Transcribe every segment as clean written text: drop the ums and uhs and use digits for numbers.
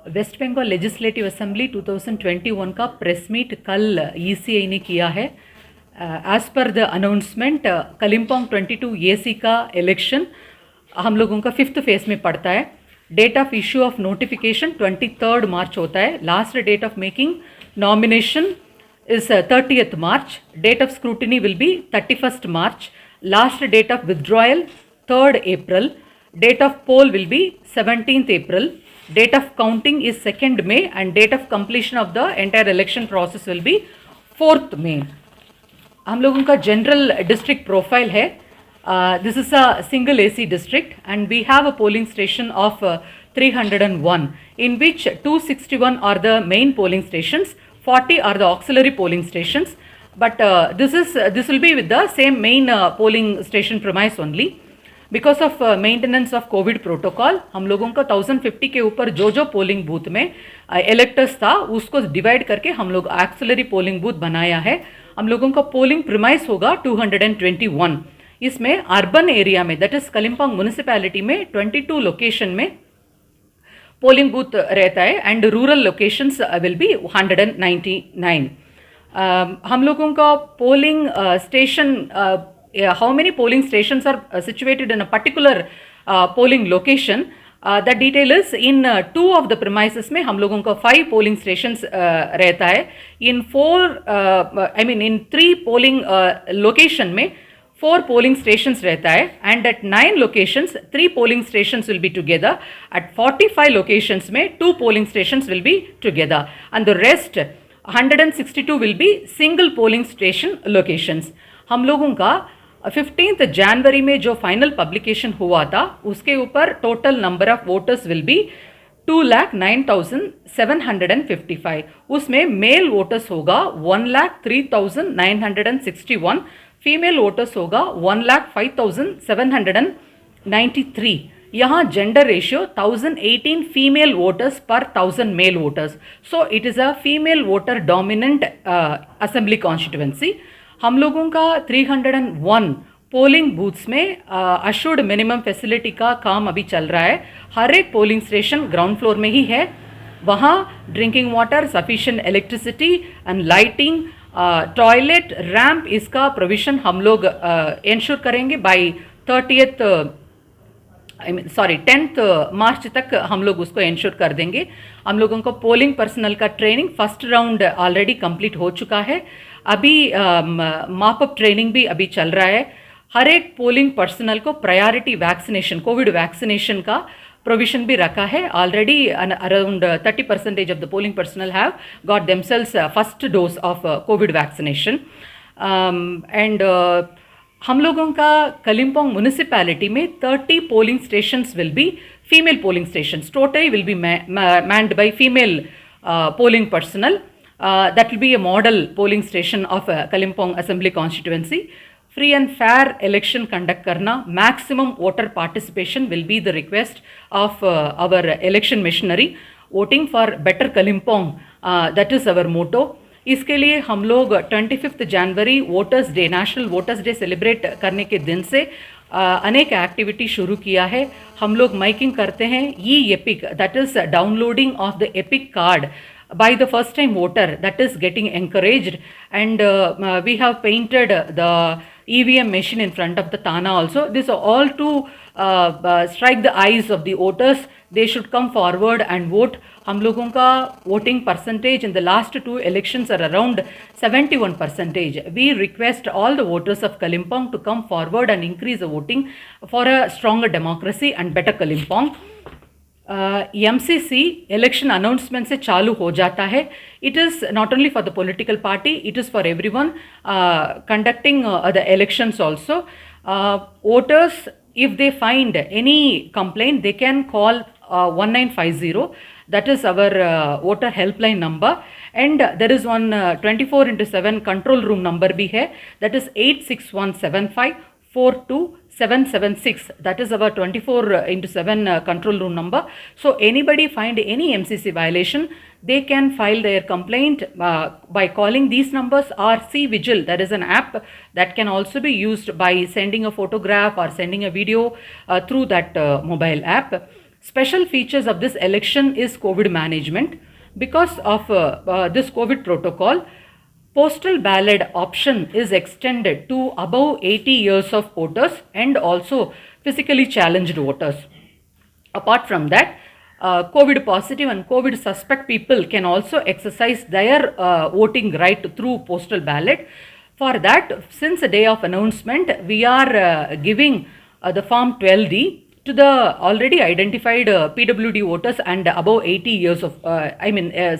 Waste Bengal legislative assembly 2021 का press meet कल ECI ने किया है। As per the announcement Kalimpong 22 AC का इलेक्शन हम लोगों का 5th फेज में पड़ता है। Date of issue of notification 23rd March होता है। Last date of making nomination is 30th March. Date of scrutiny will be 31st March. Last date of withdrawal 3rd April. Date of poll will be 17th April. Date of counting is 2nd May and date of completion of the entire election process will be 4th May. हम लोगों का general district profile है। This is a single AC district and we have a polling station of 301 in which 261 are the main polling stations, 40 are the auxiliary polling stations, but this will be with the same main polling station premise only. Because of maintenance of Covid protocol हम लोगों का 1050 के ऊपर जो polling booth में electors था उसको divide करके हम लोग एक्सिलरी पोलिंग बूथ बनाया है। हम लोगों का पोलिंग प्रीमाइस होगा 221। इसमें अर्बन एरिया में दैट इज कलिम्पोंग म्यूनिसिपैलिटी में 22 लोकेशन में पोलिंग बूथ रहता है and rural locations will be 199। हम लोगों का polling station how many polling stations are situated in a particular polling location, the detail is in 2 of the premises में हम लोगों का 5 polling stations रहता है। in 3 polling location में 4 polling stations रहता है and at 9 locations 3 polling stations will be together. at 45 locations में 2 polling stations will be together and the rest 162 will be single polling station locations. हम लोगों का 15th जनवरी में जो फाइनल पब्लिकेशन हुआ था उसके ऊपर total number of voters will be 2,09,755। उसमें मेल वोटर्स होगा 1,03,961, फीमेल वोटर्स होगा 1,05,793। यहाँ जेंडर रेशियो 1018 फीमेल वोटर्स पर 1000 male voters, so it is a female voter dominant assembly constituency. हम लोगों का 301 पोलिंग बूथ्स में अशोर्ड मिनिमम फैसिलिटी का काम अभी चल रहा है। हर एक पोलिंग स्टेशन ग्राउंड फ्लोर में ही है। वहाँ drinking water, sufficient electricity and lighting, toilet, ramp, इसका प्रोविज़न हम लोग इंश्योर करेंगे बाय 10th मार्च तक हम लोग उसको इंश्योर कर देंगे। हम लोगों को पोलिंग पर्सनल का training first round already complete हो चुका है। अभी मापअप ट्रेनिंग भी अभी चल रहा है। हर एक पोलिंग पर्सनल को प्रायोरिटी वैक्सीनेशन, कोविड वैक्सीनेशन का प्रोविजन भी रखा है। Already around 30% of the polling personal have got themselves first dose of Covid vaccination. And हम लोगों का कलिम्पोंग म्यूनिसिपैलिटी में 30 polling stations will be female polling stations, totally will be manned by female polling personal. That will be a model polling station of Kalimpong Assembly constituency. Free and fair election conduct करना, maximum voter participation will be the request of our election machinery. Voting for better Kalimpong, that is our motto. इसके लिए हम लोग 25 जनवरी voters day, national voters day celebrate करने के दिन से अनेक एक्टिविटी शुरू किया है। हम लोग माइकिंग करते हैं। E EPIC, that is downloading of the EPIC card by the first time voter, that is getting encouraged, and we have painted the EVM machine in front of the Thana also. This are all to strike the eyes of the voters. They should come forward and vote. हम लोगों का voting percentage in the last 2 elections are around 71%. We request all the voters of Kalimpong to come forward and increase the voting for a stronger democracy and better Kalimpong. MCC election announcement से चालू हो जाता है. It is not only for the political party, it is for everyone conducting the elections also. Voters if they find any complaint they can call 1950, that is our voter helpline number, and there is one 24/7 control room number bhi hai, that is 86175 42776. That is our 24/7 control room number. So anybody find any MCC violation, they can file their complaint by calling these numbers, or C-Vigil, that is an app that can also be used by sending a photograph or sending a video through that mobile app. Special features of this election is COVID management. Because of this COVID protocol, postal ballot option is extended to above 80 years of voters and also physically challenged voters. Apart from that, COVID positive and COVID suspect people can also exercise their voting right through postal ballot. For that, since the day of announcement, we are giving the Form 12D to the already identified PWD voters and above 80 years of,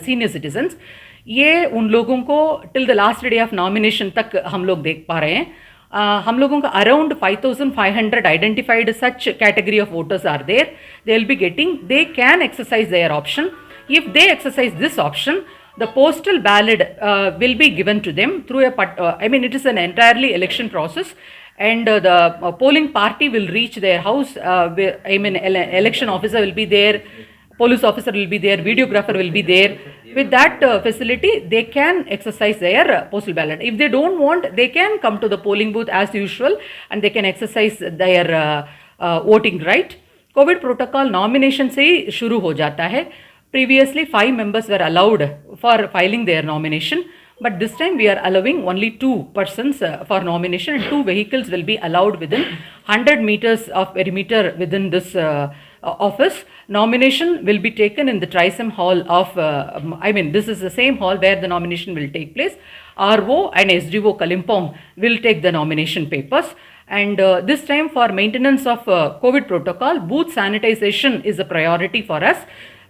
senior citizens. ये उन लोगों को till the last day of nomination तक हम लोग देख पा रहे हैं. हम लोगों का around 5,500 identified such category of voters are there. They will be getting, they can exercise their option. If they exercise this option, the postal ballot will be given to them through it is an entirely election process, and the polling party will reach their house. Election officer will be there, police officer will be there, videographer will be there. With that facility, they can exercise their postal ballot. If they don't want, they can come to the polling booth as usual and they can exercise their voting right. COVID protocol nomination से ही शुरू हो जाता है. Previously, 5 members were allowed for filing their nomination, but this time we are allowing only 2 persons for nomination, and 2 vehicles will be allowed within 100 meters of perimeter within this office. Nomination will be taken in the Trisem Hall of, this is the same hall where the nomination will take place. RO and SDO Kalimpong will take the nomination papers. And this time, for maintenance of COVID protocol, booth sanitization is a priority for us.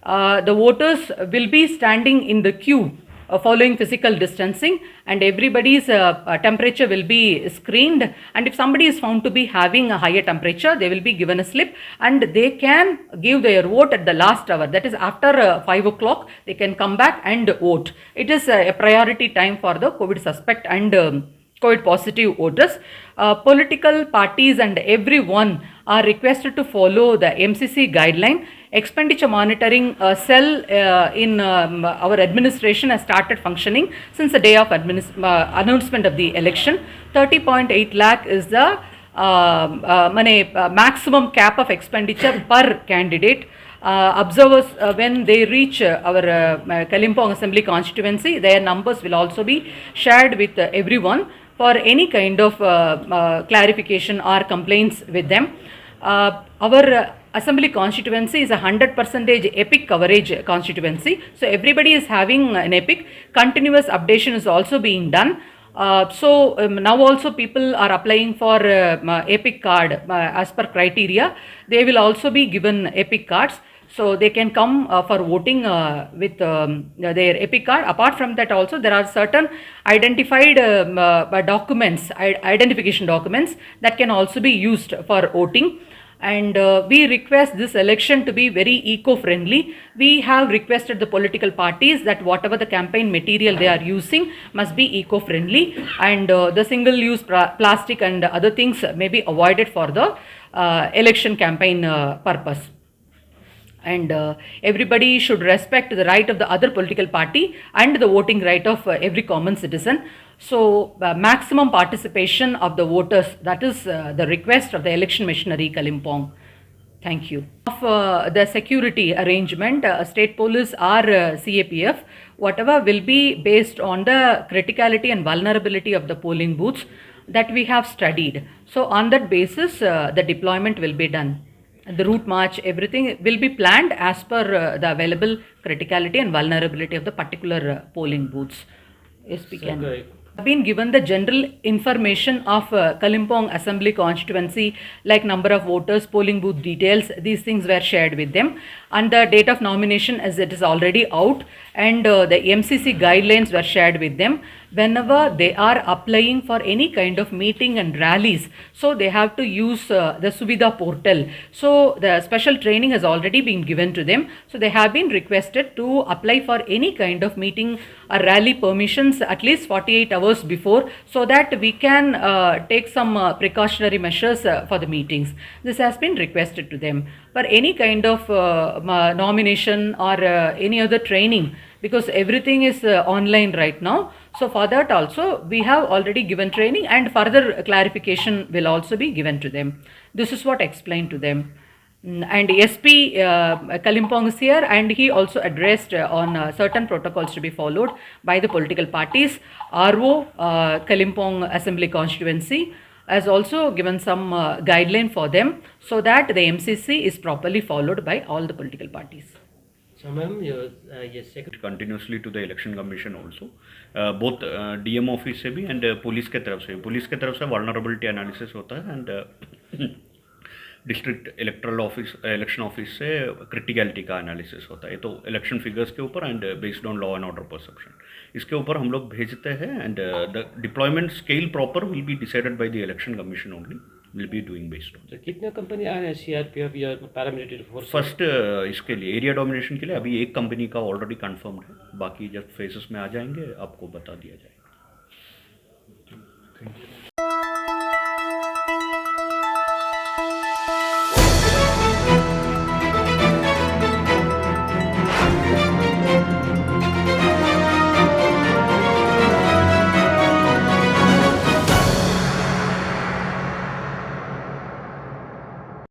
The voters will be standing in the queue following physical distancing, and everybody's temperature will be screened, and if somebody is found to be having a higher temperature, they will be given a slip and they can give their vote at the last hour, that is after 5 o'clock they can come back and vote. It is a priority time for the COVID suspect and COVID positive voters. Political parties and everyone are requested to follow the MCC guideline. Expenditure monitoring cell in our administration has started functioning since the day of announcement of the election. 30.8 lakh is the maximum cap of expenditure per candidate. Observers, when they reach our Kalimpong Assembly constituency, their numbers will also be shared with everyone for any kind of clarification or complaints with them. Our Assembly constituency is a 100% epic coverage constituency. So everybody is having an epic. Continuous updation is also being done. Now also people are applying for epic card as per criteria. They will also be given epic cards. So they can come for voting with their epic card. Apart from that also, there are certain identified documents, identification documents that can also be used for voting. And we request this election to be very eco-friendly. We have requested the political parties that whatever the campaign material they are using must be eco-friendly, and the single-use plastic and other things may be avoided for the election campaign purpose. And everybody should respect the right of the other political party and the voting right of every common citizen. So maximum participation of the voters, that is the request of the election machinery Kalimpong. Thank you. Of the security arrangement, state police or CAPF, whatever will be based on the criticality and vulnerability of the polling booths that we have studied. So on that basis, the deployment will be done. The route march, everything will be planned as per the available criticality and vulnerability of the particular polling booths. Yes, we can. Been given the general information of Kalimpong Assembly constituency, like number of voters, polling booth details, these things were shared with them. And the date of nomination, as it is already out, and the MCC guidelines were shared with them. Whenever they are applying for any kind of meeting and rallies, so they have to use the Suvidha portal. So the special training has already been given to them. So they have been requested to apply for any kind of meeting or rally permissions at least 48 hours before, so that we can take some precautionary measures for the meetings. This has been requested to them. For any kind of nomination or any other training, because everything is online right now. So for that also, we have already given training, and further clarification will also be given to them. This is what explained to them. And SP Kalimpong is here, and he also addressed on certain protocols to be followed by the political parties. RO Kalimpong Assembly Constituency has also given some guideline for them so that the MCC is properly followed by all the political parties. So, ma'am, yes, second. Continuously to the election commission also both DM office से भी and police के तरफ से vulnerability analysis होता है and district election office से criticality का analysis होता है। ये तो इलेक्शन फिगर्स के ऊपर and based on law and order perception इसके ऊपर हम लोग भेजते हैं and the deployment scale proper will be decided by the election commission only, will be doing based on. तो कितने कंपनी आ रहे हैं सीआरपीएफ या पैरामिलिट्री फोर्स? फर्स्ट इसके लिए एरिया डोमिनेशन के लिए अभी एक कंपनी का ऑलरेडी कंफर्म्ड है, बाकी जब फेसेस में आ जाएंगे आपको बता दिया जाएगा।